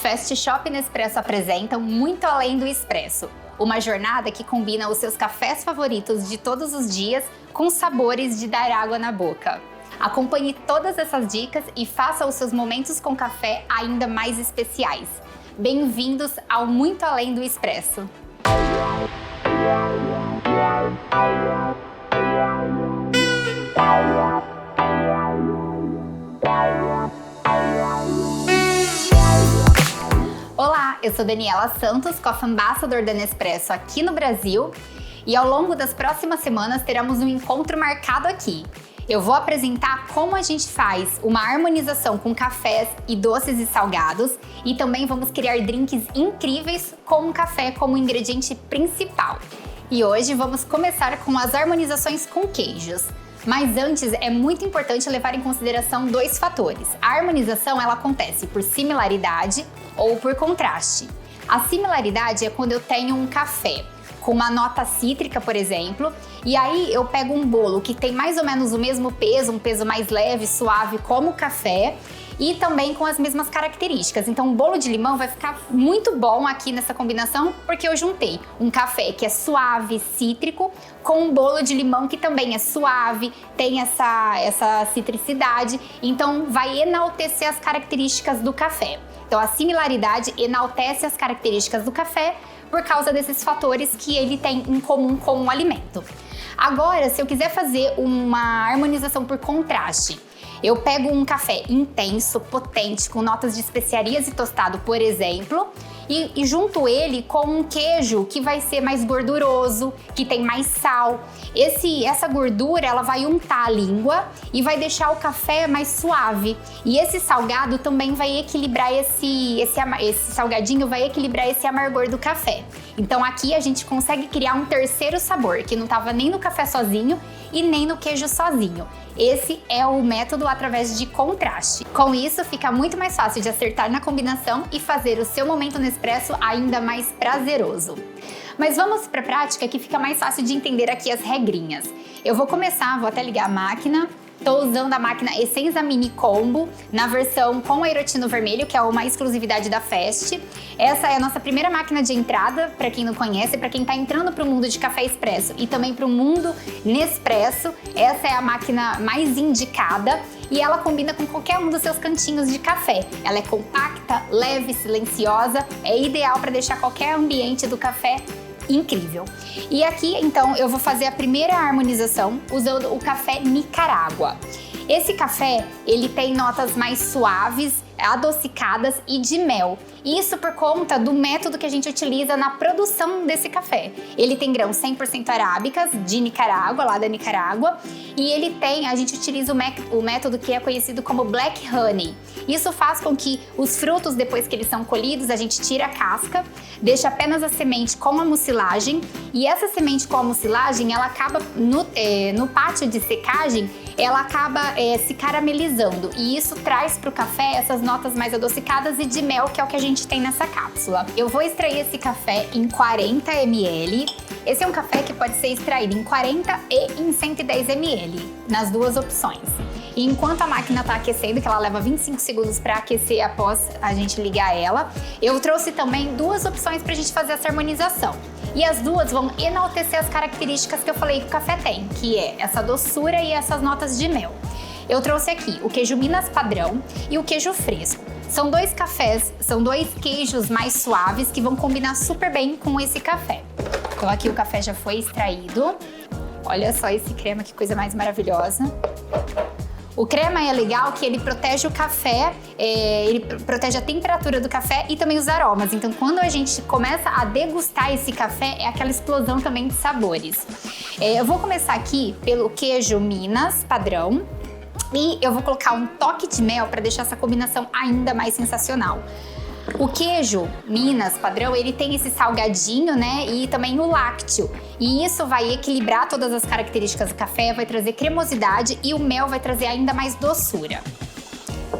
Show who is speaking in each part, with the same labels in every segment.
Speaker 1: Fast Shop e Nespresso apresentam Muito Além do Expresso, uma jornada que combina os seus cafés favoritos de todos os dias com sabores de dar água na boca. Acompanhe todas essas dicas e faça os seus momentos com café ainda mais especiais. Bem-vindos ao Muito Além do Expresso. Olá, eu sou Daniela Santos, Coffee Ambassador da Nespresso aqui no Brasil, e ao longo das próximas semanas teremos um encontro marcado aqui. Eu vou apresentar como a gente faz uma harmonização com cafés e doces e salgados, e também vamos criar drinks incríveis com o café como ingrediente principal. E hoje vamos começar com as harmonizações com queijos. Mas antes, é muito importante levar em consideração dois fatores. A harmonização ela acontece por similaridade ou por contraste. A similaridade é quando eu tenho um café com uma nota cítrica, por exemplo, e aí eu pego um bolo que tem mais ou menos o mesmo peso, um peso mais leve, suave como o café, e também com as mesmas características. Então o bolo de limão vai ficar muito bom aqui nessa combinação, porque eu juntei um café que é suave, cítrico, com um bolo de limão que também é suave, tem essa citricidade, então vai enaltecer as características do café. Então a similaridade enaltece as características do café por causa desses fatores que ele tem em comum com o alimento. Agora, se eu quiser fazer uma harmonização por contraste, eu pego um café intenso, potente, com notas de especiarias e tostado, por exemplo, e junto ele com um queijo que vai ser mais gorduroso, que tem mais sal. Essa gordura ela vai untar a língua e vai deixar o café mais suave. E esse salgado também vai equilibrar esse salgadinho vai equilibrar esse amargor do café. Então aqui a gente consegue criar um terceiro sabor, que não estava nem no café sozinho e nem no queijo sozinho. Esse é o método através de contraste. Com isso, fica muito mais fácil de acertar na combinação e fazer o seu momento Nespresso ainda mais prazeroso. Mas vamos para a prática que fica mais fácil de entender aqui as regrinhas. Eu vou até ligar a máquina. Estou usando a máquina Essenza Mini Combo na versão com aerotino vermelho, que é uma exclusividade da Fast. Essa é a nossa primeira máquina de entrada, para quem não conhece, para quem está entrando para o mundo de café expresso e também para o mundo Nespresso. Essa é a máquina mais indicada e ela combina com qualquer um dos seus cantinhos de café. Ela é compacta, leve, silenciosa, é ideal para deixar qualquer ambiente do café incrível. E aqui, então, eu vou fazer a primeira harmonização usando o café Nicarágua. Esse café, ele tem notas mais suaves, adocicadas e de mel. Isso por conta do método que a gente utiliza na produção desse café. Ele tem grãos 100% arábicas de Nicarágua, lá da Nicarágua, e a gente utiliza o método que é conhecido como Black Honey. Isso faz com que os frutos, depois que eles são colhidos, a gente tira a casca, deixa apenas a semente com a mucilagem, e essa semente com a mucilagem, ela acaba no pátio de secagem, ela acaba se caramelizando, e isso traz para o café essas notas mais adocicadas e de mel, que é o que a gente tem nessa cápsula. Eu vou extrair esse café em 40 ml. Esse é um café que pode ser extraído em 40 e em 110 ml, nas duas opções. E enquanto a máquina está aquecendo, que ela leva 25 segundos para aquecer após a gente ligar ela, eu trouxe também duas opções para a gente fazer essa harmonização. E as duas vão enaltecer as características que eu falei que o café tem, que é essa doçura e essas notas de mel. Eu trouxe aqui o queijo Minas padrão e o queijo fresco. São dois queijos mais suaves que vão combinar super bem com esse café. Então aqui o café já foi extraído. Olha só esse crema, que coisa mais maravilhosa. O crema é legal que ele protege o café, ele protege a temperatura do café e também os aromas. Então, quando a gente começa a degustar esse café, é aquela explosão também de sabores. Eu vou começar aqui pelo queijo Minas padrão e eu vou colocar um toque de mel para deixar essa combinação ainda mais sensacional. O queijo Minas padrão, ele tem esse salgadinho, né, e também o lácteo. E isso vai equilibrar todas as características do café, vai trazer cremosidade e o mel vai trazer ainda mais doçura.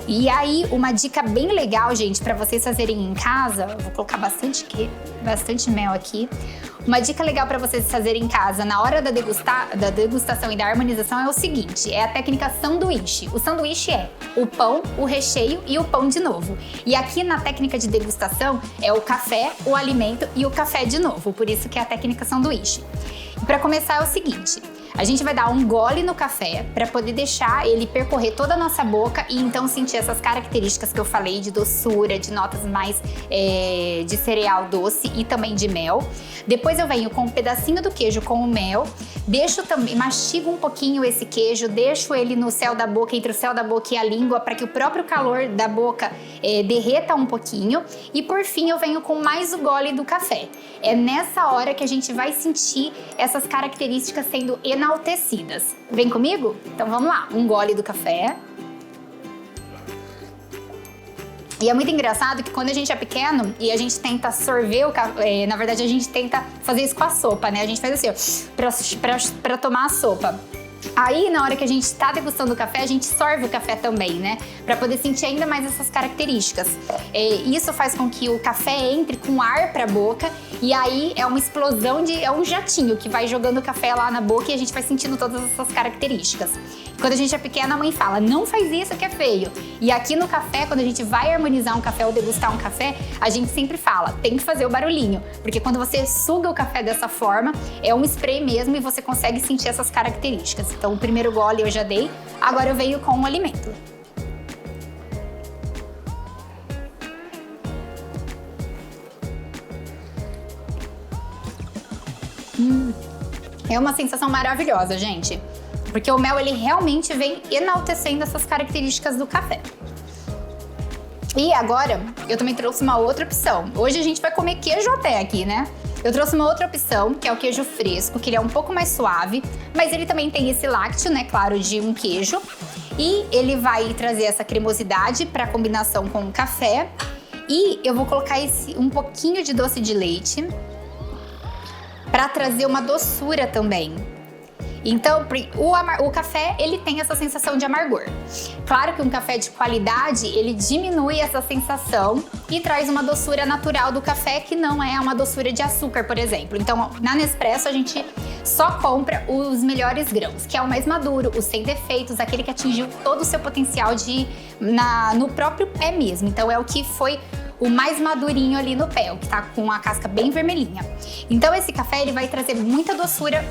Speaker 1: E aí, uma dica bem legal, gente, para vocês fazerem em casa, vou colocar bastante mel aqui. Uma dica legal para vocês fazerem em casa na hora da degustação e da harmonização é o seguinte, é a técnica sanduíche. O sanduíche é o pão, o recheio e o pão de novo. E aqui na técnica de degustação é o café, o alimento e o café de novo, por isso que é a técnica sanduíche. E para começar é o seguinte, a gente vai dar um gole no café para poder deixar ele percorrer toda a nossa boca e então sentir essas características que eu falei de doçura, de notas mais de cereal doce e também de mel. Depois eu venho com um pedacinho do queijo com o mel, mastigo um pouquinho esse queijo, deixo ele no céu da boca, entre o céu da boca e a língua, para que o próprio calor da boca derreta um pouquinho. E por fim eu venho com mais o gole do café. É nessa hora que a gente vai sentir essas características sendo enaltecidas. Vem comigo? Então vamos lá, um gole do café. E é muito engraçado que quando a gente é pequeno e a gente tenta sorver o café, na verdade a gente tenta fazer isso com a sopa, né? A gente faz assim, ó, pra tomar a sopa. Aí, na hora que a gente tá degustando o café, a gente sorve o café também, né? Pra poder sentir ainda mais essas características. Isso faz com que o café entre com ar pra boca e aí é uma explosão é um jatinho que vai jogando o café lá na boca e a gente vai sentindo todas essas características. Quando a gente é pequena, a mãe fala, não faz isso que é feio. E aqui no café, quando a gente vai harmonizar um café ou degustar um café, a gente sempre fala, tem que fazer o barulhinho. Porque quando você suga o café dessa forma, é um spray mesmo e você consegue sentir essas características. Então o primeiro gole eu já dei, agora eu venho com o alimento. É uma sensação maravilhosa, gente. Porque o mel, ele realmente vem enaltecendo essas características do café. E agora, eu também trouxe uma outra opção. Hoje a gente vai comer queijo até aqui, né? Eu trouxe uma outra opção, que é o queijo fresco, que ele é um pouco mais suave, mas ele também tem esse lácteo, né, claro, de um queijo. E ele vai trazer essa cremosidade para combinação com o café. E eu vou colocar um pouquinho de doce de leite para trazer uma doçura também. Então, o café, ele tem essa sensação de amargor. Claro que um café de qualidade, ele diminui essa sensação e traz uma doçura natural do café, que não é uma doçura de açúcar, por exemplo. Então, na Nespresso, a gente só compra os melhores grãos, que é o mais maduro, o sem defeitos, aquele que atingiu todo o seu potencial no próprio pé mesmo. Então, é o que foi o mais madurinho ali no pé, o que tá com a casca bem vermelhinha. Então, esse café, ele vai trazer muita doçura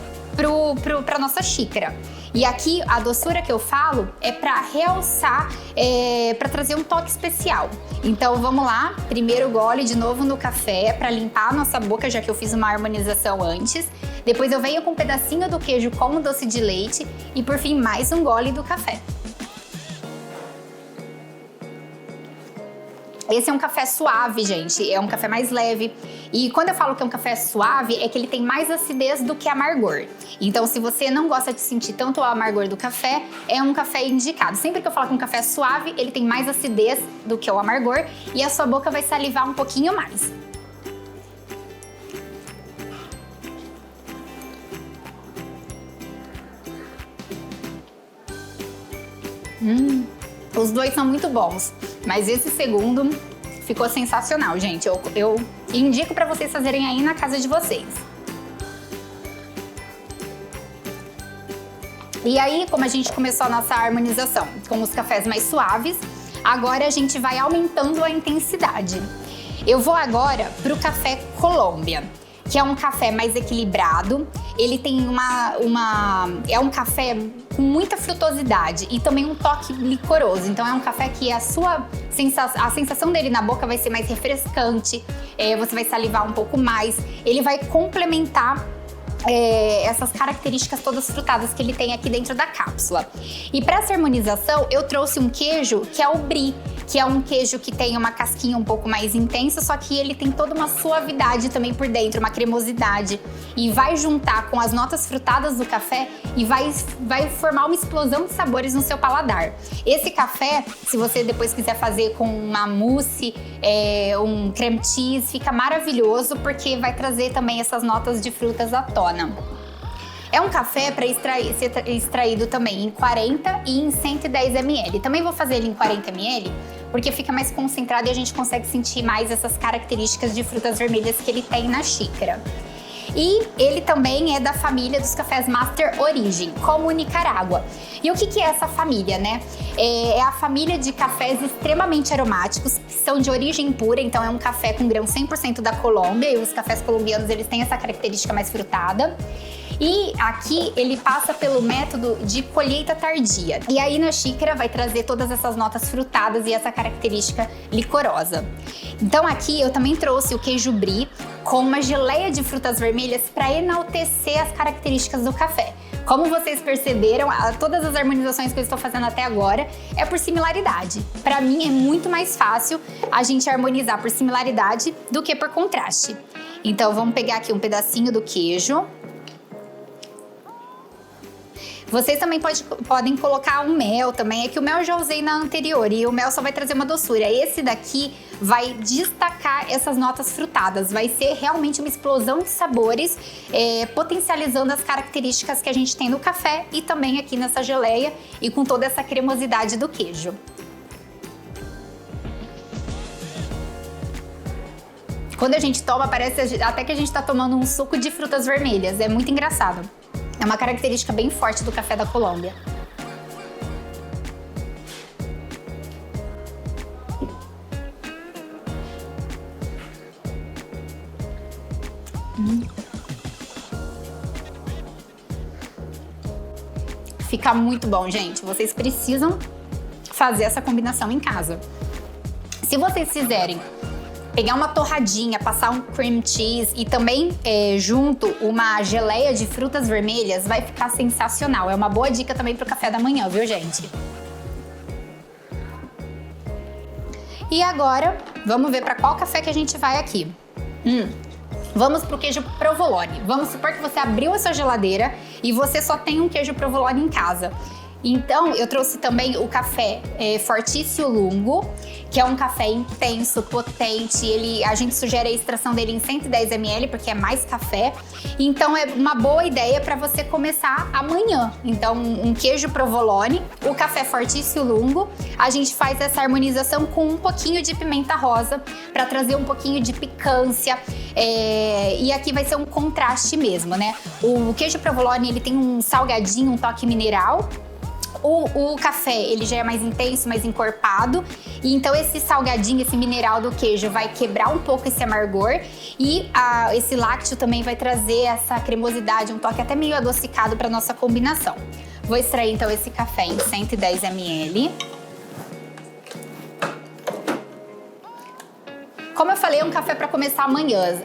Speaker 1: pra nossa xícara. E aqui a doçura que eu falo é para realçar, para trazer um toque especial. Então vamos lá, primeiro gole de novo no café para limpar a nossa boca, já que eu fiz uma harmonização antes. Depois eu venho com um pedacinho do queijo com o doce de leite e por fim mais um gole do café. Esse é um café suave, gente, é um café mais leve. E quando eu falo que é um café suave, é que ele tem mais acidez do que amargor. Então, se você não gosta de sentir tanto o amargor do café, é um café indicado. Sempre que eu falo que um café é suave, ele tem mais acidez do que o amargor e a sua boca vai salivar um pouquinho mais. Os dois são muito bons, mas esse segundo ficou sensacional, gente. Eu indico para vocês fazerem aí na casa de vocês. E aí, como a gente começou a nossa harmonização com os cafés mais suaves, agora a gente vai aumentando a intensidade. Eu vou agora pro café Colômbia, que é um café mais equilibrado. Ele tem é um café com muita frutosidade e também um toque licoroso. Então é um café que a sensação dele na boca vai ser mais refrescante, você vai salivar um pouco mais. Ele vai complementar essas características todas frutadas que ele tem aqui dentro da cápsula. E para essa harmonização, eu trouxe um queijo que é o brie, que é um queijo que tem uma casquinha um pouco mais intensa, só que ele tem toda uma suavidade também por dentro, uma cremosidade. E vai juntar com as notas frutadas do café e vai formar uma explosão de sabores no seu paladar. Esse café, se você depois quiser fazer com uma mousse, um creme cheese, fica maravilhoso porque vai trazer também essas notas de frutas à tona. É um café para ser extraído também em 40 e em 110 ml. Também vou fazer ele em 40 ml, porque fica mais concentrado e a gente consegue sentir mais essas características de frutas vermelhas que ele tem na xícara. E ele também é da família dos cafés Master Origin, como o Nicarágua. E o que é essa família, né? É a família de cafés extremamente aromáticos, que são de origem pura, então é um café com grão 100% da Colômbia, e os cafés colombianos eles têm essa característica mais frutada. E aqui ele passa pelo método de colheita tardia. E aí na xícara vai trazer todas essas notas frutadas e essa característica licorosa. Então aqui eu também trouxe o queijo brie com uma geleia de frutas vermelhas para enaltecer as características do café. Como vocês perceberam, todas as harmonizações que eu estou fazendo até agora é por similaridade. Para mim é muito mais fácil a gente harmonizar por similaridade do que por contraste. Então vamos pegar aqui um pedacinho do queijo. Vocês também podem colocar um mel também, é que o mel eu já usei na anterior e o mel só vai trazer uma doçura. Esse daqui vai destacar essas notas frutadas, vai ser realmente uma explosão de sabores, potencializando as características que a gente tem no café e também aqui nessa geleia e com toda essa cremosidade do queijo. Quando a gente toma, parece até que a gente tá tomando um suco de frutas vermelhas, é muito engraçado. É uma característica bem forte do café da Colômbia. Fica muito bom, gente. Vocês precisam fazer essa combinação em casa. Se vocês fizerem pegar uma torradinha, passar um cream cheese e também junto uma geleia de frutas vermelhas, vai ficar sensacional. É uma boa dica também pro café da manhã, viu, gente? E agora, vamos ver para qual café que a gente vai aqui. Vamos pro queijo provolone. Vamos supor que você abriu a sua geladeira e você só tem um queijo provolone em casa. Então, eu trouxe também o café Fortício Lungo, que é um café intenso, potente. A gente sugere a extração dele em 110 ml, porque é mais café. Então, é uma boa ideia para você começar amanhã. Então, um queijo provolone, o café Fortício Lungo. A gente faz essa harmonização com um pouquinho de pimenta rosa, para trazer um pouquinho de picância. E aqui vai ser um contraste mesmo, né? O queijo provolone, ele tem um salgadinho, um toque mineral. O café, ele já é mais intenso, mais encorpado. E então esse salgadinho, esse mineral do queijo vai quebrar um pouco esse amargor. E esse lácteo também vai trazer essa cremosidade, um toque até meio adocicado para nossa combinação. Vou extrair então esse café em 110 ml. Como eu falei, é um café para começar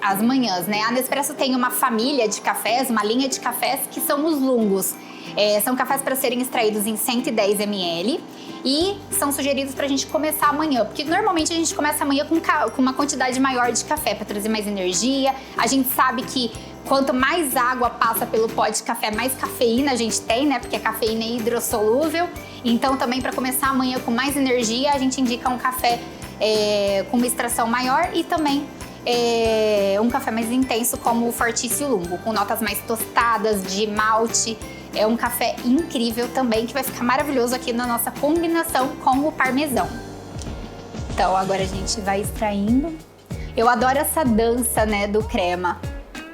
Speaker 1: às manhãs, né? A Nespresso tem uma família de cafés, uma linha de cafés que são os lungos. São cafés para serem extraídos em 110 ml e são sugeridos para a gente começar amanhã, porque normalmente a gente começa amanhã com uma quantidade maior de café para trazer mais energia. A gente sabe que quanto mais água passa pelo pó de café, mais cafeína a gente tem, né? Porque a cafeína é hidrossolúvel. Então também para começar amanhã com mais energia, a gente indica um café com uma extração maior e também um café mais intenso como o Fortício Lungo, com notas mais tostadas, de malte. É um café incrível também, que vai ficar maravilhoso aqui na nossa combinação com o parmesão. Então agora a gente vai extraindo. Eu adoro essa dança, né, do crema.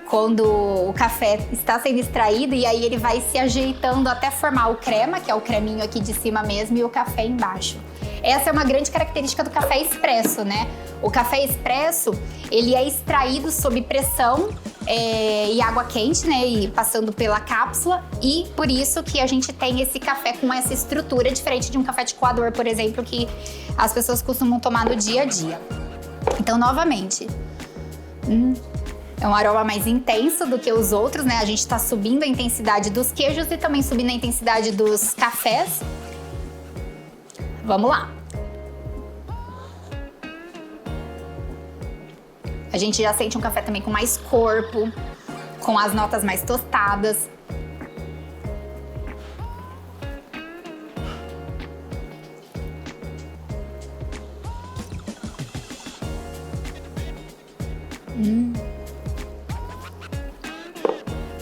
Speaker 1: Quando o café está sendo extraído e aí ele vai se ajeitando até formar o crema, que é o creminho aqui de cima mesmo, e o café embaixo. Essa é uma grande característica do café expresso, né? O café expresso, ele é extraído sob pressão e água quente, né? E passando pela cápsula, e por isso que a gente tem esse café com essa estrutura diferente de um café de coador, por exemplo, que as pessoas costumam tomar no dia a dia. Então, novamente, é um aroma mais intenso do que os outros, né? A gente tá subindo a intensidade dos queijos e também subindo a intensidade dos cafés. Vamos lá! A gente já sente um café também com mais corpo, com as notas mais tostadas.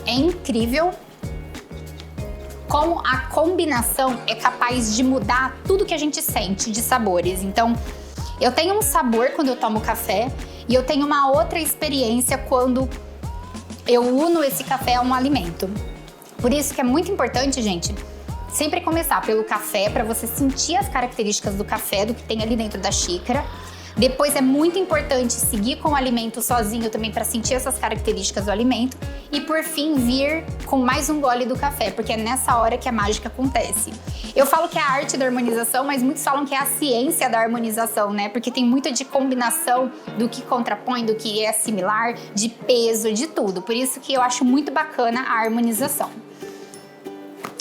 Speaker 1: É incrível como a combinação é capaz de mudar tudo que a gente sente de sabores. Então, eu tenho um sabor quando eu tomo café e eu tenho uma outra experiência quando eu uno esse café a um alimento. Por isso que é muito importante, gente, sempre começar pelo café para você sentir as características do café, do que tem ali dentro da xícara. Depois é muito importante seguir com o alimento sozinho também para sentir essas características do alimento. E por fim, vir com mais um gole do café, porque é nessa hora que a mágica acontece. Eu falo que é a arte da harmonização, mas muitos falam que é a ciência da harmonização, né? Porque tem muito de combinação do que contrapõe, do que é similar, de peso, de tudo. Por isso que eu acho muito bacana a harmonização.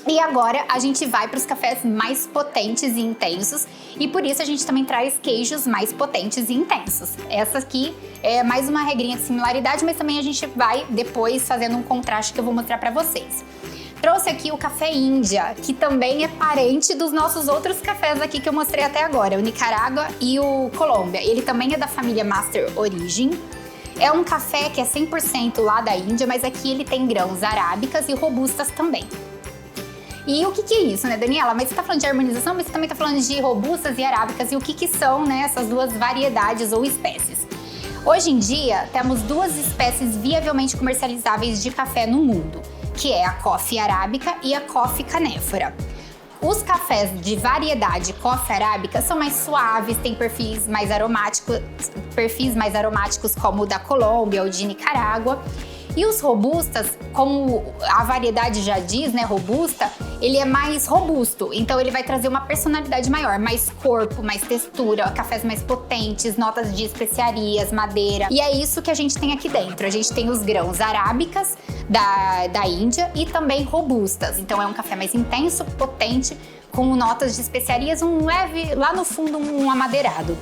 Speaker 1: E agora a gente vai para os cafés mais potentes e intensos, e por isso a gente também traz queijos mais potentes e intensos. Essa aqui é mais uma regrinha de similaridade, mas também a gente vai depois fazendo um contraste que eu vou mostrar para vocês. Trouxe aqui o café Índia, que também é parente dos nossos outros cafés aqui que eu mostrei até agora, o Nicarágua e o Colômbia. Ele também é da família Master Origin. É um café que é 100% lá da Índia, mas aqui ele tem grãos arábicas e robustas também. E o que é isso, né, Daniela? Mas você tá falando de harmonização, mas você também tá falando de robustas e arábicas. E o que são, né, essas duas variedades ou espécies? Hoje em dia, temos duas espécies viavelmente comercializáveis de café no mundo, que é a coffee arábica e a coffee canéfora. Os cafés de variedade coffee arábica são mais suaves, têm perfis mais aromáticos como o da Colômbia ou de Nicarágua. E os robustas, como a variedade já diz, né, robusta, ele é mais robusto, então ele vai trazer uma personalidade maior, mais corpo, mais textura, cafés mais potentes, notas de especiarias, madeira. E é isso que a gente tem aqui dentro. A gente tem os grãos arábicas da Índia e também robustas. Então é um café mais intenso, potente, com notas de especiarias, um leve, lá no fundo, um amadeirado.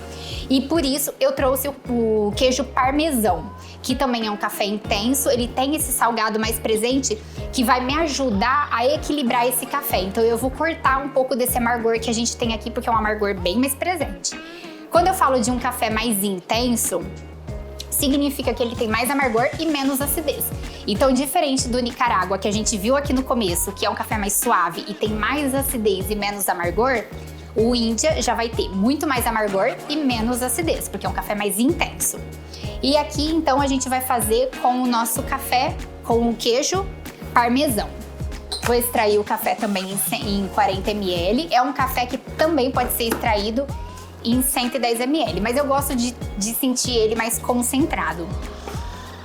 Speaker 1: E por isso eu trouxe o queijo parmesão, que também é um café intenso, ele tem esse salgado mais presente que vai me ajudar a equilibrar esse café. Então eu vou cortar um pouco desse amargor que a gente tem aqui, porque é um amargor bem mais presente. Quando eu falo de um café mais intenso, significa que ele tem mais amargor e menos acidez. Então, diferente do Nicarágua, que a gente viu aqui no começo, que é um café mais suave e tem mais acidez e menos amargor, o Índia já vai ter muito mais amargor e menos acidez, porque é um café mais intenso. E aqui, então, a gente vai fazer com o nosso café com o queijo parmesão. Vou extrair o café também em 40 ml. É um café que também pode ser extraído em 110 ml, mas eu gosto de sentir ele mais concentrado.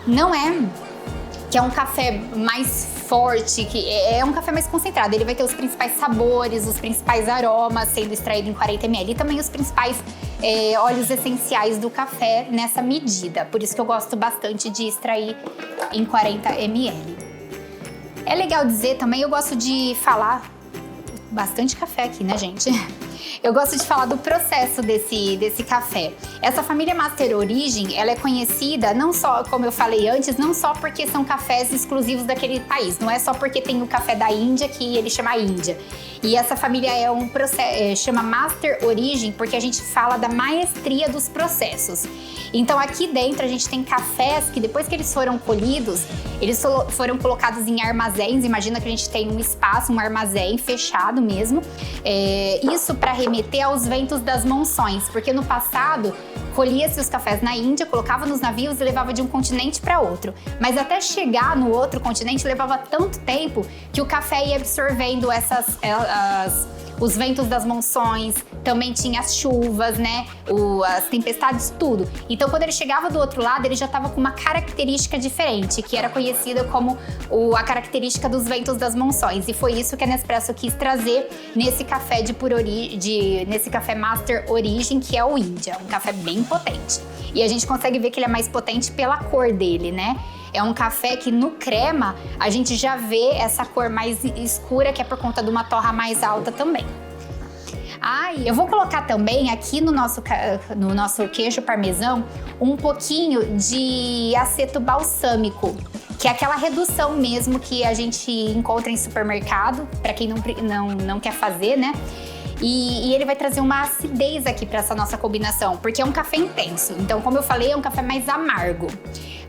Speaker 1: Não é que é um café mais forte, que é um café mais concentrado. Ele vai ter os principais sabores, os principais aromas sendo extraído em 40 ml e também os principais óleos essenciais do café nessa medida. Por isso que eu gosto bastante de extrair em 40 ml. É legal dizer também, eu gosto de falar bastante café aqui, né, gente? Eu gosto de falar do processo desse café. Essa família Master Origin, ela é conhecida não só, como eu falei antes, não só porque são cafés exclusivos daquele país. Não é só porque tem o café da Índia que ele chama Índia. E essa família é um processo, chama Master Origin porque a gente fala da maestria dos processos. Então aqui dentro a gente tem cafés que depois que eles foram colhidos, eles foram colocados em armazéns. Imagina que a gente tem um espaço, um armazém fechado mesmo. Isso para remeter aos ventos das monções, porque no passado colhia-se os cafés na Índia, colocava nos navios e levava de um continente para outro. Mas até chegar no outro continente levava tanto tempo que o café ia absorvendo os ventos das monções, também tinha as chuvas, né? As tempestades, tudo. Então, quando ele chegava do outro lado, ele já estava com uma característica diferente, que era conhecida como a característica dos ventos das monções. E foi isso que a Nespresso quis trazer nesse café nesse café Master Origin, que é o Índia. Um café bem potente. E a gente consegue ver que ele é mais potente pela cor dele, né? É um café que no crema a gente já vê essa cor mais escura, que é por conta de uma torra mais alta também. E eu vou colocar também aqui no nosso queijo parmesão um pouquinho de aceto balsâmico, que é aquela redução mesmo que a gente encontra em supermercado, para quem não quer fazer, né? E ele vai trazer uma acidez aqui para essa nossa combinação, porque é um café intenso. Então, como eu falei, é um café mais amargo.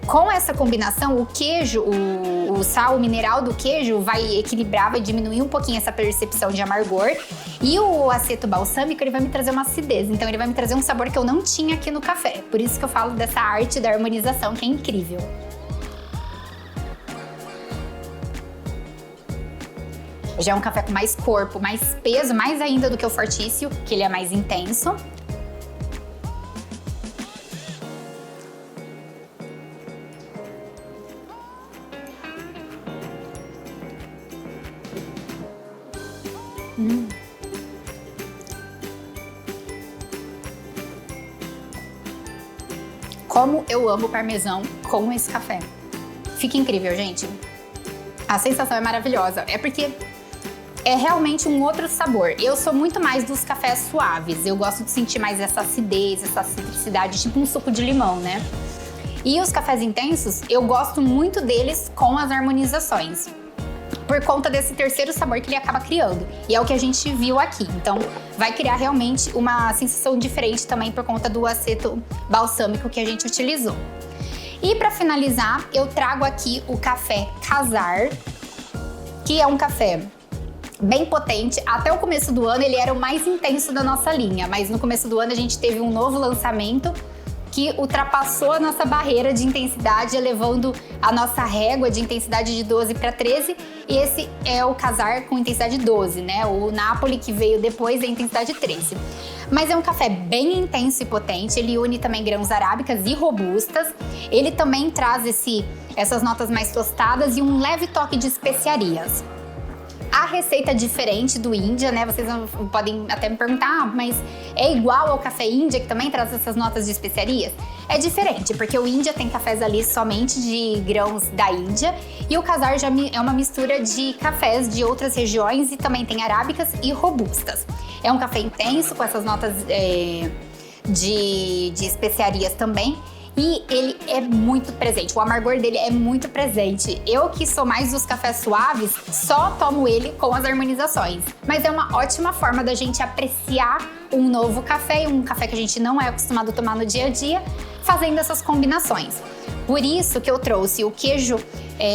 Speaker 1: Com essa combinação, o queijo, o sal, o mineral do queijo vai equilibrar, vai diminuir um pouquinho essa percepção de amargor. E o aceto balsâmico, ele vai me trazer uma acidez. Então ele vai me trazer um sabor que eu não tinha aqui no café. Por isso que eu falo dessa arte da harmonização, que é incrível. Já é um café com mais corpo, mais peso, mais ainda do que o fortício, que ele é mais intenso. Como eu amo parmesão com esse café. Fica incrível, gente. A sensação é maravilhosa. É porque é realmente um outro sabor. Eu sou muito mais dos cafés suaves. Eu gosto de sentir mais essa acidez, essa citricidade, tipo um suco de limão, né? E os cafés intensos, eu gosto muito deles com as harmonizações, por conta desse terceiro sabor que ele acaba criando. E é o que a gente viu aqui. Então, vai criar realmente uma sensação diferente também por conta do aceto balsâmico que a gente utilizou. E para finalizar, eu trago aqui o café Casar, que é um café bem potente. Até o começo do ano ele era o mais intenso da nossa linha, mas no começo do ano a gente teve um novo lançamento que ultrapassou a nossa barreira de intensidade, elevando a nossa régua de intensidade de 12 para 13. E esse é o Casar com intensidade 12, né? O Napoli, que veio depois, é intensidade 13. Mas é um café bem intenso e potente. Ele une também grãos arábicas e robustas. Ele também traz essas notas mais tostadas e um leve toque de especiarias. A receita é diferente do Índia, né? Vocês podem até me perguntar, mas é igual ao café Índia, que também traz essas notas de especiarias? É diferente, porque o Índia tem cafés ali somente de grãos da Índia e o Casar já é uma mistura de cafés de outras regiões e também tem arábicas e robustas. É um café intenso, com essas notas de especiarias também. E ele é muito presente, o amargor dele é muito presente. Eu que sou mais dos cafés suaves, só tomo ele com as harmonizações. Mas é uma ótima forma da gente apreciar um novo café, um café que a gente não é acostumado a tomar no dia a dia, fazendo essas combinações. Por isso que eu trouxe o queijo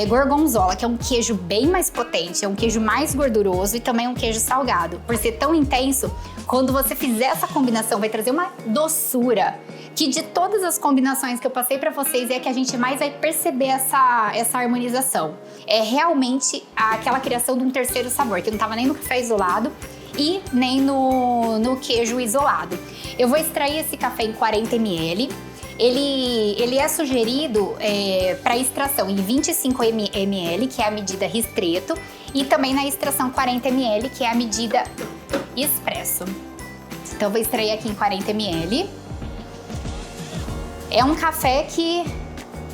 Speaker 1: gorgonzola, que é um queijo bem mais potente, é um queijo mais gorduroso e também um queijo salgado. Por ser tão intenso, quando você fizer essa combinação, vai trazer uma doçura, que de todas as combinações que eu passei para vocês é a que a gente mais vai perceber essa harmonização. É realmente aquela criação de um terceiro sabor, que não estava nem no café isolado e nem no queijo isolado. Eu vou extrair esse café em 40 ml. Ele é sugerido para extração em 25 ml, que é a medida ristretto, e também na extração 40 ml, que é a medida expresso. Então, eu vou extrair aqui em 40 ml. É um café que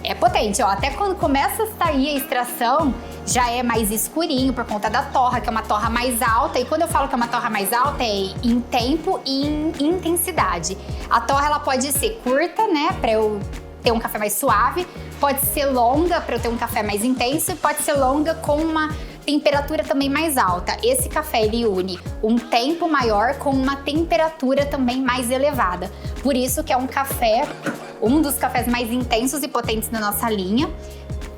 Speaker 1: é potente, ó. Até quando começa a sair a extração, já é mais escurinho por conta da torra, que é uma torra mais alta. E quando eu falo que é uma torra mais alta, é em tempo e em intensidade. A torra, ela pode ser curta, né, para eu ter um café mais suave. Pode ser longa, para eu ter um café mais intenso. E pode ser longa com uma temperatura também mais alta. Esse café, ele une um tempo maior com uma temperatura também mais elevada. Por isso que é um café, um dos cafés mais intensos e potentes da nossa linha.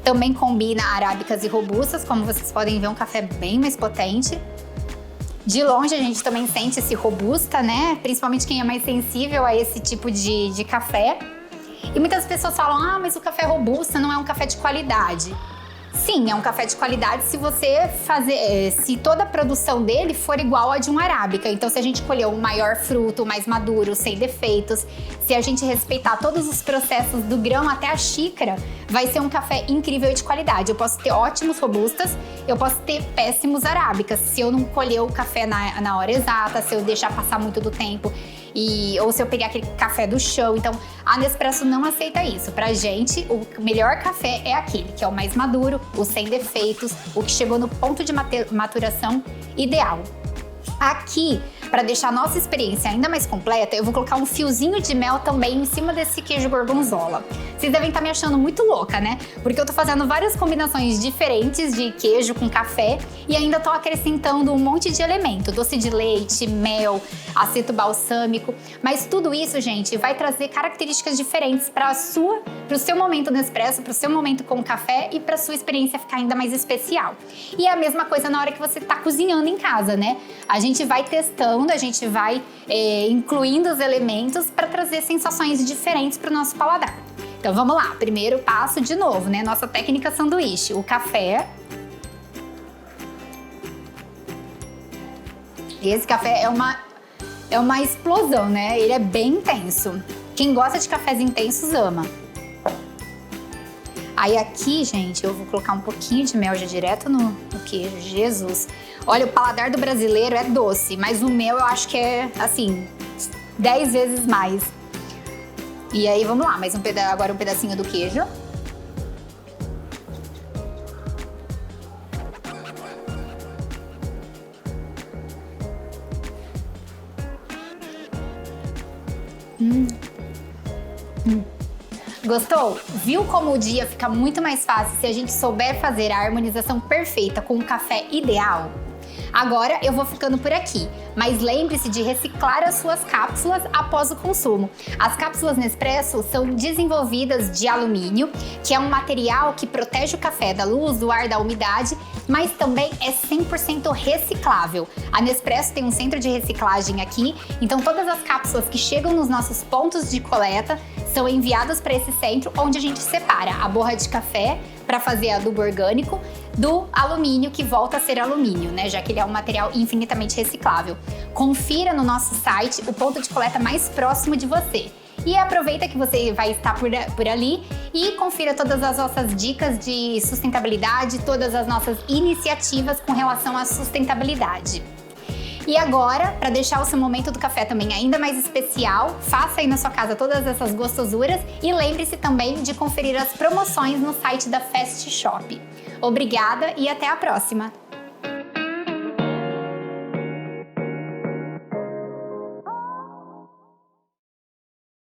Speaker 1: Também combina arábicas e robustas, como vocês podem ver, um café bem mais potente. De longe a gente também sente esse robusta, né? Principalmente quem é mais sensível a esse tipo de café. E muitas pessoas falam, ah, mas o café robusta não é um café de qualidade. Sim, é um café de qualidade se toda a produção dele for igual a de um arábica. Então, se a gente colher um maior fruto, mais maduro, sem defeitos, se a gente respeitar todos os processos do grão até a xícara, vai ser um café incrível e de qualidade. Eu posso ter ótimos robustas, eu posso ter péssimos arábicas, se eu não colher o café na hora exata, se eu deixar passar muito do tempo. Ou se eu pegar aquele café do chão. Então, a Nespresso não aceita isso. Pra gente, o melhor café é aquele que é o mais maduro, o sem defeitos, o que chegou no ponto de maturação ideal. Aqui, Para deixar a nossa experiência ainda mais completa, eu vou colocar um fiozinho de mel também em cima desse queijo gorgonzola. Vocês devem estar me achando muito louca, né? Porque eu tô fazendo várias combinações diferentes de queijo com café e ainda tô acrescentando um monte de elemento, doce de leite, mel, aceto balsâmico, mas tudo isso, gente, vai trazer características diferentes para o seu momento Nespresso, para o seu momento com café e para sua experiência ficar ainda mais especial. E é a mesma coisa na hora que você tá cozinhando em casa, né? A gente vai testando, a gente vai incluindo os elementos para trazer sensações diferentes para o nosso paladar. Então vamos lá, primeiro passo de novo, né? Nossa técnica sanduíche, o café. Esse café é uma explosão, né? Ele é bem intenso. Quem gosta de cafés intensos ama. Aí aqui, gente, eu vou colocar um pouquinho de mel já direto no queijo. Jesus! Olha, o paladar do brasileiro é doce, mas o meu eu acho que é, assim, 10 vezes mais. E aí, vamos lá, agora um pedacinho do queijo. Gostou? Viu como o dia fica muito mais fácil se a gente souber fazer a harmonização perfeita com o café ideal? Agora eu vou ficando por aqui, mas lembre-se de reciclar as suas cápsulas após o consumo. As cápsulas Nespresso são desenvolvidas de alumínio, que é um material que protege o café da luz, do ar, da umidade, mas também é 100% reciclável. A Nespresso tem um centro de reciclagem aqui, então todas as cápsulas que chegam nos nossos pontos de coleta são enviadas para esse centro, onde a gente separa a borra de café para fazer adubo orgânico do alumínio, que volta a ser alumínio, né? Já que ele é um material infinitamente reciclável. Confira no nosso site o ponto de coleta mais próximo de você. E aproveita que você vai estar por ali e confira todas as nossas dicas de sustentabilidade, todas as nossas iniciativas com relação à sustentabilidade. E agora, para deixar o seu momento do café também ainda mais especial, faça aí na sua casa todas essas gostosuras e lembre-se também de conferir as promoções no site da Fast Shop. Obrigada e até a próxima!